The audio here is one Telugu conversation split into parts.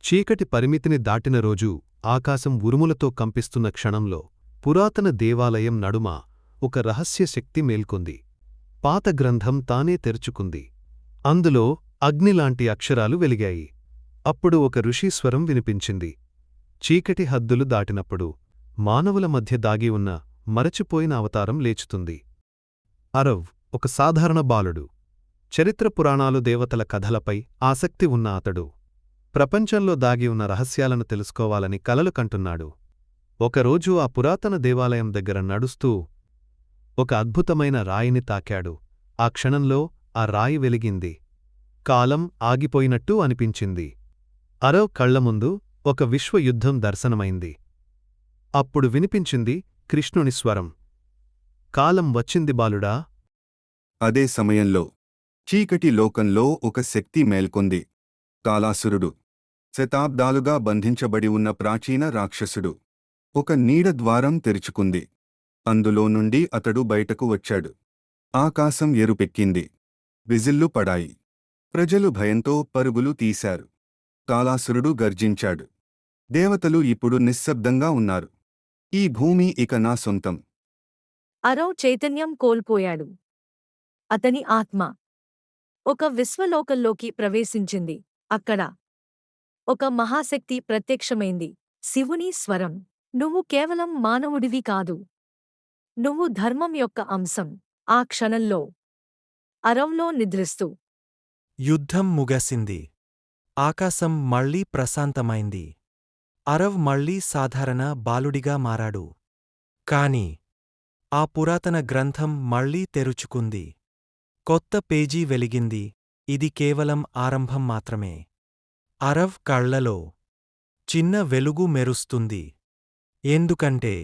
చీకటి పరిమితిని దాటిన రోజు ఆకాశం ఉరుములతో కంపిస్తున్న క్షణంలో పురాతన దేవాలయం నడుమ ఒక రహస్య శక్తి మేల్కొంది. పాత గ్రంథం తానే తెరుచుకుంది. అందులో అగ్నిలాంటి అక్షరాలు వెలిగాయి. అప్పుడు ఒక ఋషీస్వరం వినిపించింది. చీకటి హద్దులు దాటినప్పుడు మానవుల మధ్య దాగి ఉన్న మరచిపోయిన అవతారం లేచుతుంది. అరవ్ ఒక సాధారణ బాలుడు. చరిత్ర పురాణాలు దేవతల కథలపై ఆసక్తి ఉన్న అతడు ప్రపంచంలో దాగి ఉన్న రహస్యాలను తెలుసుకోవాలని కలలు కంటున్నాడు. ఒకరోజు ఆ పురాతన దేవాలయం దగ్గర నడుస్తూ ఒక అద్భుతమైన రాయిని తాకాడు. ఆ క్షణంలో ఆ రాయి వెలిగింది. కాలం ఆగిపోయినట్టు అనిపించింది. అరవ్ కళ్లముందు ఒక విశ్వయుద్ధం దర్శనమైంది. అప్పుడు వినిపించింది కృష్ణుని స్వరం. కాలం వచ్చింది బాలుడా. అదే సమయంలో చీకటి లోకంలో ఒక శక్తి మేల్కొంది. కాలాసురుడు. శతాబ్దాలుగా బంధించబడి ఉన్న ప్రాచీన రాక్షసుడు. ఒక నీడ ద్వారం తెరుచుకుంది. అందులో నుండి అతడు బయటకు వచ్చాడు. ఆకాశం ఎరుపెక్కింది. విజిల్లు పడాయి. ప్రజలు భయంతో పరుగులు తీశారు. కాలాసురుడు గర్జించాడు. దేవతలు ఇప్పుడు నిశ్శబ్దంగా ఉన్నారు. ఈ భూమి ఇక నా సొంతం. అరవ్ చైతన్యం కోల్పోయాడు. అతని ఆత్మ ఒక విశ్వలోకంలోకి ప్రవేశించింది. అక్కడ ఒక మహాశక్తి ప్రత్యక్షమైంది. శివుని స్వరం. నువ్వు కేవలం మానవుడివి కాదు. నువ్వు ధర్మం యొక్క అంశం. ఆ క్షణంలో అరవ్లో నిద్రిస్తూ యుద్ధం ముగిసింది. ఆకాశం మళ్లీ ప్రశాంతమైంది. అరవ్ మళ్లీ సాధారణ బాలుడిగా మారాడు. కాని ఆ పురాతన గ్రంథం మళ్లీ తెరుచుకుంది. కొత్త పేజీ వెలిగింది. ఇది కేవలం ఆరంభం మాత్రమే. అరవ్ కళ్లలో చిన్న వెలుగు మెరుస్తుంది. ఎందుకంటే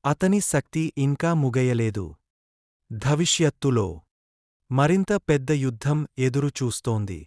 అతని శక్తి ఇంకా ముగియలేదు. భవిష్యత్తులో మరింత పెద్ద యుద్ధం ఎదురుచూస్తోంది.